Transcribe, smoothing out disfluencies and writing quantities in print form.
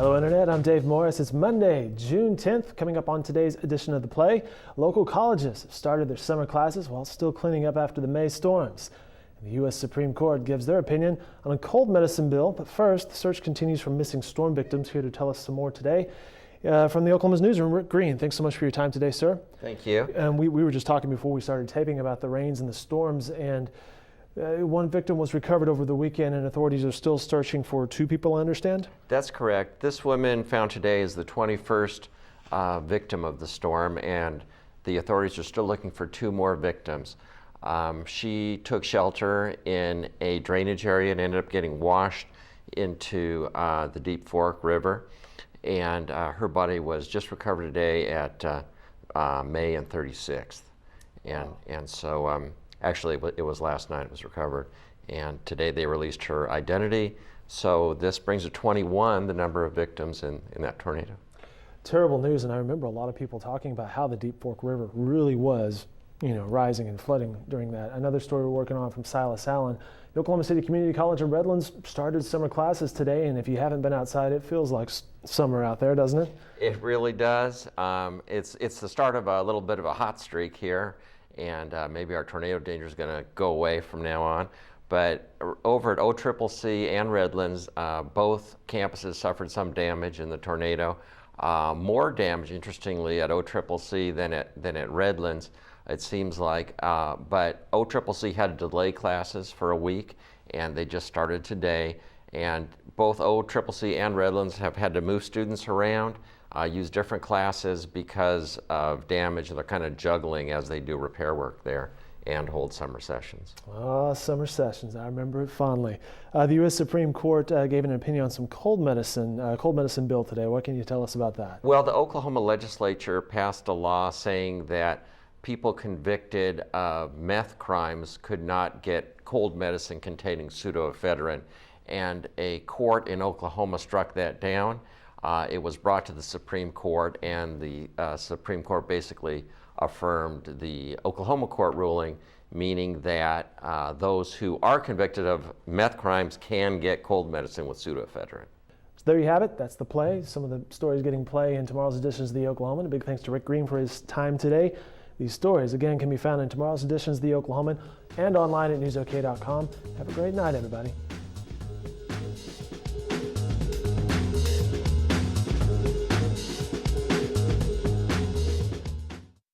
Hello Internet, I'm Dave Morris. It's Monday, June 10th. Coming up on today's edition of The Play, local colleges have started their summer classes while still cleaning up after the May storms. And the U.S. Supreme Court gives their opinion on a cold medicine bill. But first, the search continues for missing storm victims. Here to tell us some more today from the Oklahoman's newsroom, Rick Green. Thanks so much for your time today, sir. Thank you. We were just talking before we started taping about the rains and the storms, and one victim was recovered over the weekend, and authorities are still searching for two people, I understand? That's correct. This woman found today is the 21st victim of the storm, and the authorities are still looking for two more victims. She took shelter in a drainage area and ended up getting washed into the Deep Fork River, and her body was just recovered today at May and 36th. And so actually, it was last night it was recovered, and today they released her identity. So this brings to 21 the number of victims in that tornado. Terrible news, and I remember a lot of people talking about how the Deep Fork River really was, rising and flooding during that. Another story we're working on from Silas Allen. The Oklahoma City Community College in Redlands started summer classes today, and if you haven't been outside, it feels like summer out there, doesn't it? It really does. It's the start of a little bit of a hot streak here, and maybe our tornado danger is going to go away from now on. But over at OCCC and Redlands, both campuses suffered some damage in the tornado. More damage, interestingly, at OCCC than at Redlands, it seems like. But OCCC had to delay classes for a week, and they just started today. And both OCCC and Redlands have had to move students around, use different classes because of damage, and they're kind of juggling as they do repair work there and hold summer sessions. Oh, summer sessions, I remember it fondly. The U.S. Supreme Court gave an opinion on some cold medicine bill today. What can you tell us about that? Well, the Oklahoma legislature passed a law saying that people convicted of meth crimes could not get cold medicine containing pseudoephedrine, and a court in Oklahoma struck that down. It was brought to the Supreme Court, and the Supreme Court basically affirmed the Oklahoma court ruling, meaning that those who are convicted of meth crimes can get cold medicine with pseudoephedrine. So there you have it. That's The Play. Some of the stories getting play in tomorrow's editions of the Oklahoman. A big thanks to Rick Green for his time today. These stories, again, can be found in tomorrow's editions of the Oklahoman and online at newsok.com. Have a great night, everybody.